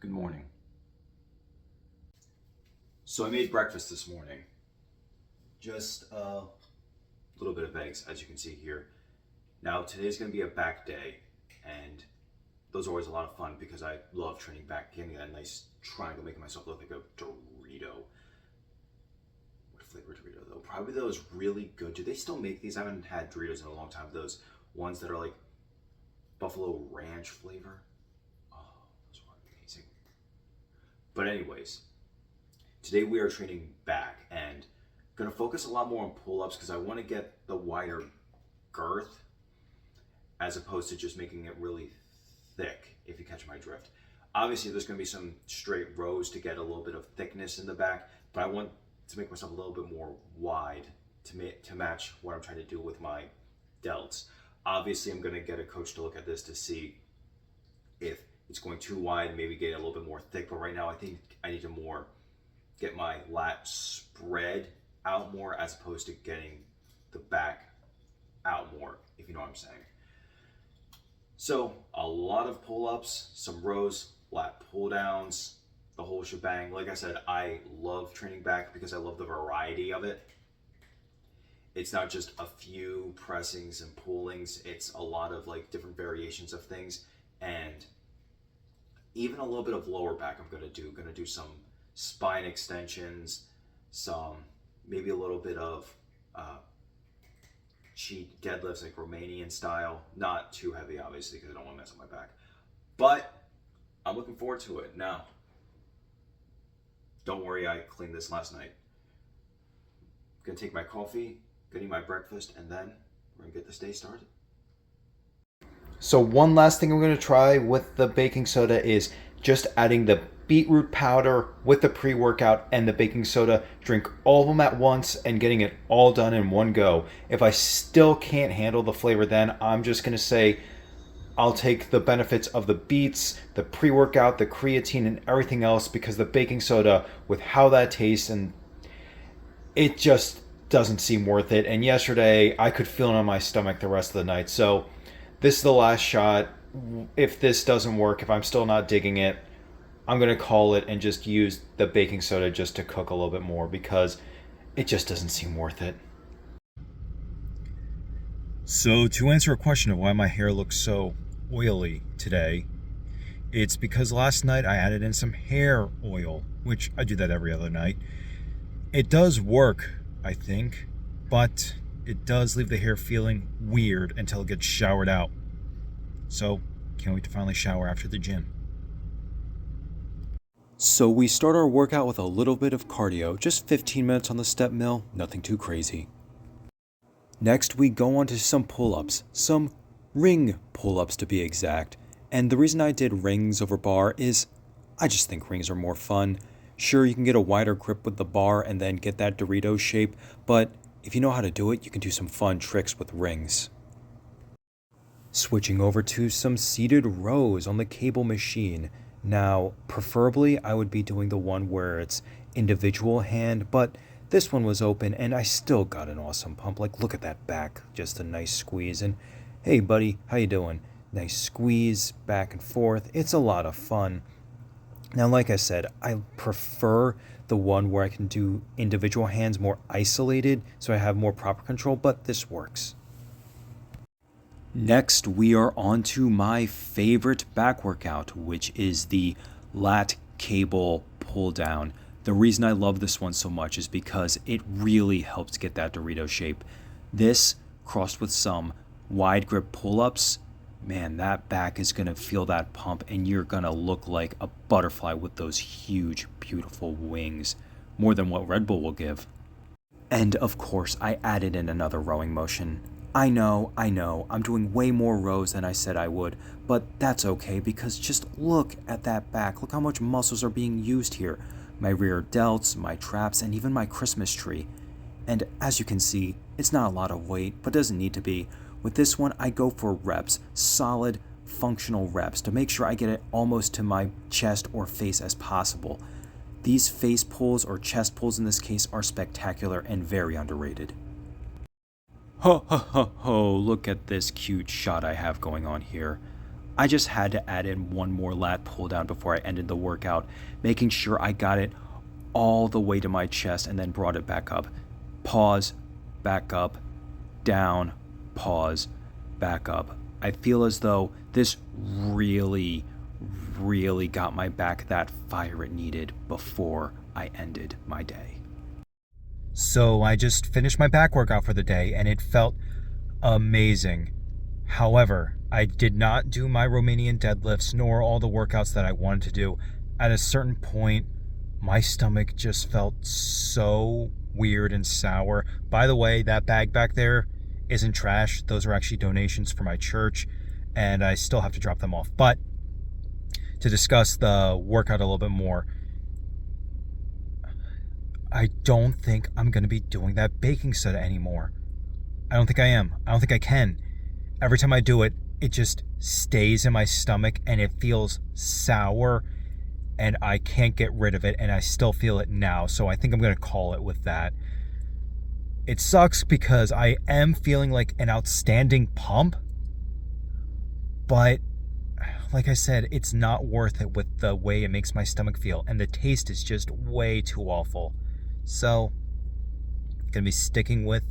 Good morning. So I made breakfast this morning. Just a little bit of eggs, as you can see here. Now today's going to be a back day, and those are always a lot of fun because I love training back, getting that nice triangle, making myself look like a Dorito. What flavor Dorito though? Probably those really good. Do they still make these? I haven't had Doritos in a long time. Those ones that are like Buffalo Ranch flavor. Oh, those are amazing. But anyways, today we are training back and gonna focus a lot more on pull-ups because I want to get the wider girth as opposed to just making it really thick, if you catch my drift. Obviously there's gonna be some straight rows to get a little bit of thickness in the back, but I want to make myself a little bit more wide to match what I'm trying to do with my delts. Obviously I'm gonna get a coach to look at this to see if it's going too wide, maybe get a little bit more thick, but right now I think I need to get my lat spread out more as opposed to getting the back out more, if you know what I'm saying. So a lot of pull-ups, some rows, lat pull-downs, the whole shebang. Like I said, I love training back because I love the variety of it. It's not just a few pressings and pullings, it's a lot of like different variations of things, and even a little bit of lower back I'm gonna do some spine extensions, maybe a little bit of cheat deadlifts like Romanian style. Not too heavy, obviously, because I don't want to mess up my back. But I'm looking forward to it. Now, don't worry, I cleaned this last night. I'm gonna take my coffee, gonna eat my breakfast, and then we're gonna get this day started. So one last thing I'm going to try with the baking soda is just adding the beetroot powder with the pre-workout and the baking soda. Drink all of them at once and getting it all done in one go. If I still can't handle the flavor, then I'm just going to say I'll take the benefits of the beets, the pre-workout, the creatine, and everything else, because the baking soda, with how that tastes, and it just doesn't seem worth it. And yesterday I could feel it on my stomach the rest of the night. So this is the last shot. If this doesn't work, if I'm still not digging it, I'm going to call it and just use the baking soda just to cook a little bit more, because it just doesn't seem worth it. So to answer a question of why my hair looks so oily today, it's because last night I added in some hair oil, which I do that every other night. It does work, I think, but it does leave the hair feeling weird until it gets showered out. So, can't wait to finally shower after the gym. So we start our workout with a little bit of cardio, just 15 minutes on the step mill, nothing too crazy. Next we go on to some pull-ups, some ring pull-ups to be exact. And the reason I did rings over bar is I just think rings are more fun. Sure, you can get a wider grip with the bar and then get that Dorito shape, but if you know how to do it, you can do some fun tricks with rings. Switching over to some seated rows on the cable machine. Now, preferably I would be doing the one where it's individual hand, but this one was open and I still got an awesome pump. Like, look at that back, just a nice squeeze. And hey buddy, how you doing? Nice squeeze, back and forth. It's a lot of fun. Now, like I said, I prefer the one where I can do individual hands more isolated so I have more proper control, but this works. Next, we are on to my favorite back workout, which is the lat cable pull down. The reason I love this one so much is because it really helps get that Dorito shape. This, crossed with some wide grip pull-ups, man, that back is going to feel that pump and you're going to look like a butterfly with those huge, beautiful wings. More than what Red Bull will give. And of course, I added in another rowing motion. I know, I'm doing way more rows than I said I would, but that's okay because just look at that back. Look how much muscles are being used here. My rear delts, my traps, and even my Christmas tree. And as you can see, it's not a lot of weight, but doesn't need to be. With this one, I go for reps, solid, functional reps, to make sure I get it almost to my chest or face as possible. These face pulls, or chest pulls in this case, are spectacular and very underrated. Ho ho ho ho, look at this cute shot I have going on here. I just had to add in one more lat pull down before I ended the workout, making sure I got it all the way to my chest and then brought it back up. Pause, back up, down, pause, back up. I feel as though this really got my back that fire it needed before I ended my day. So I just finished my back workout for the day and it felt amazing. However, I did not do my Romanian deadlifts nor all the workouts that I wanted to do. At a certain point, my stomach just felt so weird and sour. By the way, that bag back there isn't trash. Those are actually donations for my church, and I still have to drop them off. But to discuss the workout a little bit more, I don't think I'm going to be doing that baking soda anymore. I don't think I am. I don't think I can. Every time I do it, it just stays in my stomach and it feels sour and I can't get rid of it, and I still feel it now. So I think I'm going to call it with that. It sucks because I am feeling like an outstanding pump, but like I said, it's not worth it with the way it makes my stomach feel, and the taste is just way too awful. So I'm going to be sticking with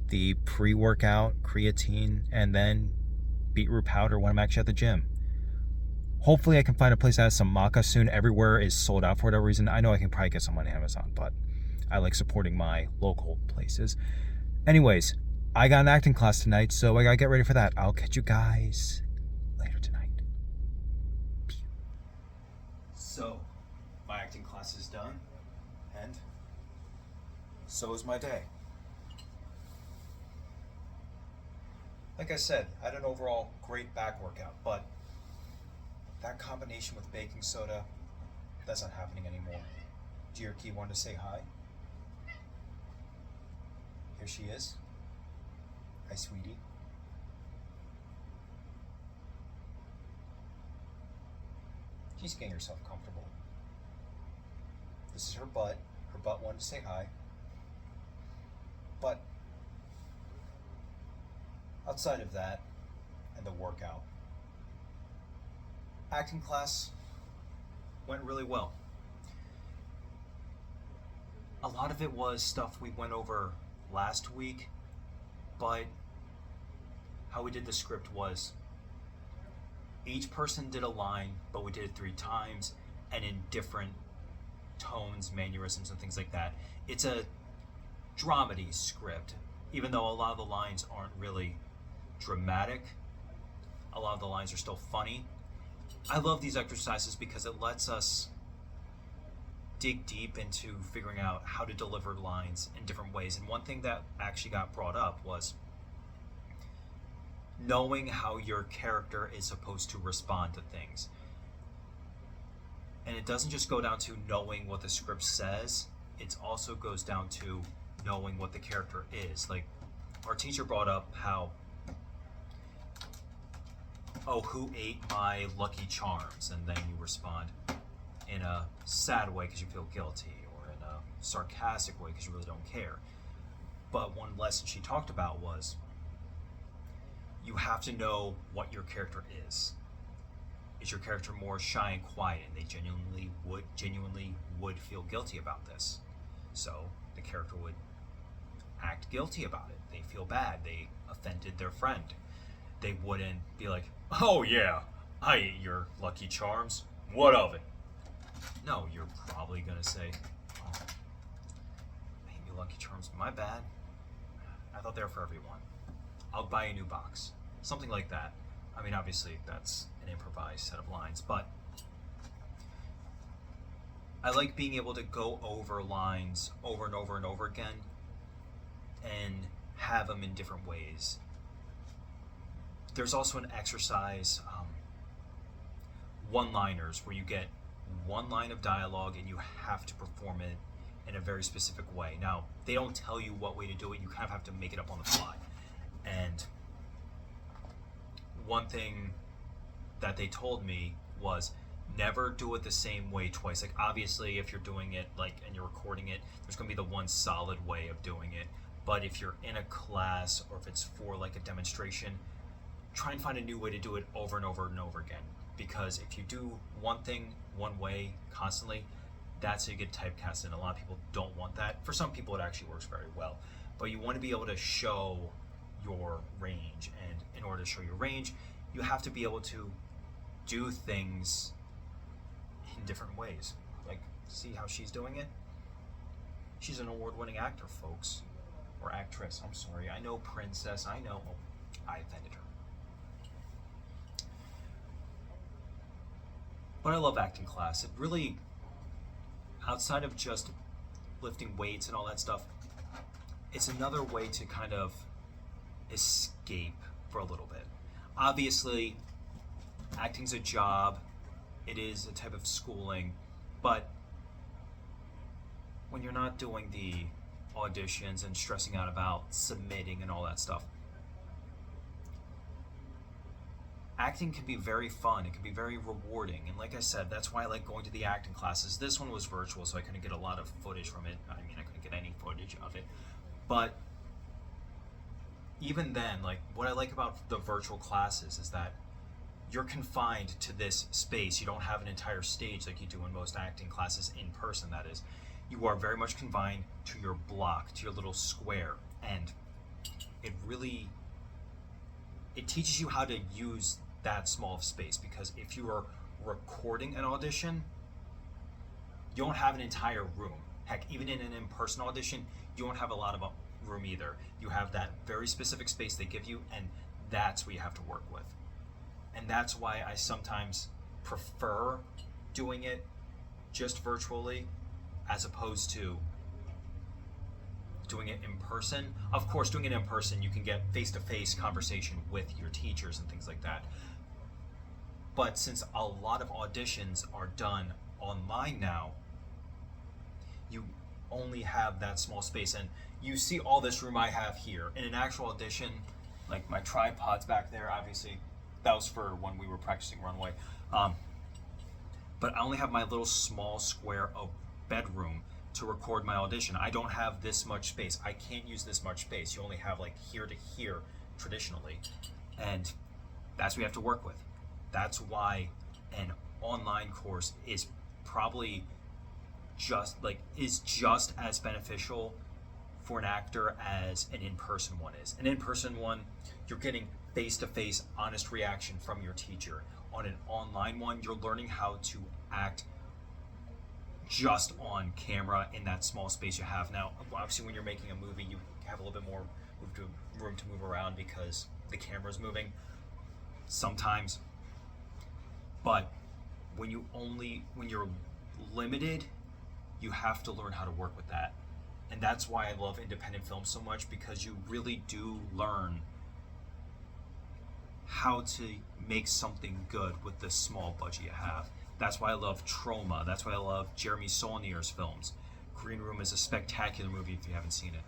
the pre-workout creatine and then beetroot powder when I'm actually at the gym. Hopefully I can find a place that has some maca soon. Everywhere is sold out for whatever reason. I know I can probably get some on Amazon, but I like supporting my local places. Anyways, I got an acting class tonight, so I gotta get ready for that. I'll catch you guys later tonight. So, my acting class is done, and so is my day. Like I said, I had an overall great back workout, but that combination with baking soda, that's not happening anymore. Jirki wanted to say hi. Here she is. Hi, sweetie. She's getting herself comfortable. This is her butt. Her butt wanted to say hi. But outside of that and the workout, acting class went really well. A lot of it was stuff we went over last week, but how we did the script was each person did a line, but we did it 3 times and in different tones, mannerisms, and things like that. It's a dramedy script, even though a lot of the lines aren't really dramatic. A lot of the lines are still funny. I love these exercises because it lets us dig deep into figuring out how to deliver lines in different ways. And one thing that actually got brought up was knowing how your character is supposed to respond to things. And it doesn't just go down to knowing what the script says, it also goes down to knowing what the character is. Like, our teacher brought up how, oh, who ate my Lucky Charms? And then you respond in a sad way because you feel guilty, or in a sarcastic way because you really don't care. But one lesson she talked about was you have to know what your character is. Is your character more shy and quiet, and they genuinely would feel guilty about this? So the character would act guilty about it. They feel bad. They offended their friend. They wouldn't be like, oh yeah, I ate your Lucky Charms. What of it? No, you're probably gonna say, oh, I ate your Lucky Charms. My bad. I thought they were for everyone. I'll buy a new box. Something like that. I mean, obviously that's an improvised set of lines, but I like being able to go over lines over and over and over again and have them in different ways. There's also an exercise, one-liners, where you get one line of dialogue and you have to perform it in a very specific way. Now, they don't tell you what way to do it. You kind of have to make it up on the fly. And one thing that they told me was never do it the same way twice. Like, obviously, if you're doing it and you're recording it, there's going to be the one solid way of doing it. But if you're in a class or if it's for like a demonstration, try and find a new way to do it over and over and over again. Because if you do one thing one way constantly, that's how you get typecast, and a lot of people don't want that. For some people, it actually works very well. But you want to be able to show your range, and in order to show your range, you have to be able to do things in different ways. Like, see how she's doing it? She's an award-winning actor, folks. Or actress, I'm sorry. I know princess, I know. Oh, I offended her. But I love acting class. It really, outside of just lifting weights and all that stuff, it's another way to kind of escape for a little bit. Obviously, acting's a job. It is a type of schooling, but when you're not doing the auditions and stressing out about submitting and all that stuff, acting can be very fun. It can be very rewarding. And like I said, that's why I like going to the acting classes. This one was virtual, so I couldn't get a lot of footage from it. I mean, I couldn't get any footage of it. But even then, like, what I like about the virtual classes is that you're confined to this space. You don't have an entire stage like you do in most acting classes in person, that is. You are very much confined to your block, to your little square. And it teaches you how to use that small of space, because if you are recording an audition, you don't have an entire room. Heck, even in an in-person audition, you won't have a lot of room either. You have that very specific space they give you, and that's what you have to work with. And that's why I sometimes prefer doing it just virtually as opposed to doing it in person. Of course, doing it in person, you can get face-to-face conversation with your teachers and things like that. But since a lot of auditions are done online now, you only have that small space. And you see all this room I have here. In an actual audition, like my tripod's back there, obviously. That was for when we were practicing runway. But I only have my little small square of bedroom to record my audition. I don't have this much space. I can't use this much space. You only have like here to here traditionally. And that's what you have to work with. That's why an online course is probably just as beneficial for an actor as an in-person one is. An in-person one, you're getting face-to-face honest reaction from your teacher. On an online one, you're learning how to act just on camera in that small space you have. Now, obviously when you're making a movie, you have a little bit more room to move around because the camera's moving sometimes. But when you're limited, you have to learn how to work with that. And that's why I love independent films so much, because you really do learn how to make something good with the small budget you have. That's why I love Trauma. That's why I love Jeremy Saulnier's films. Green Room is a spectacular movie if you haven't seen it.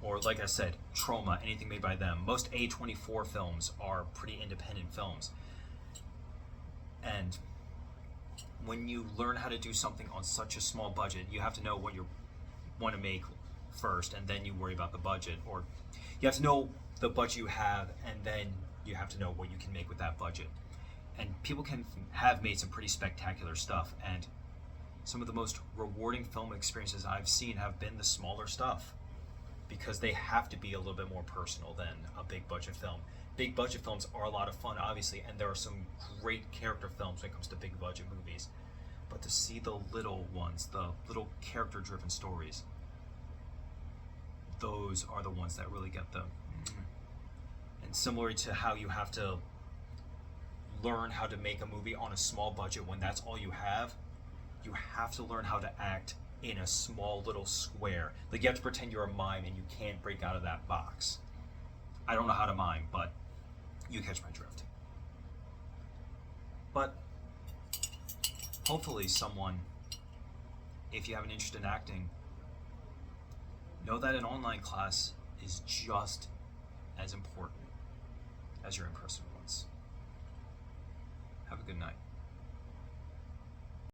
Or like I said, Trauma, anything made by them. Most A24 films are pretty independent films. And when you learn how to do something on such a small budget, you have to know what you want to make first, and then you worry about the budget. Or you have to know the budget you have, and then you have to know what you can make with that budget. And people have made some pretty spectacular stuff, and some of the most rewarding film experiences I've seen have been the smaller stuff, because they have to be a little bit more personal than a big budget film. Big budget films are a lot of fun, obviously, and there are some great character films when it comes to big budget movies. But to see the little ones, the little character driven stories, those are the ones that really get them. And similar to how you have to learn how to make a movie on a small budget when that's all you have to learn how to act in a small little square. Like, you have to pretend you're a mime and you can't break out of that box. I don't know how to mime, but you catch my drift. But hopefully someone, if you have an interest in acting, know that an online class is just as important as your in-person ones. Have a good night.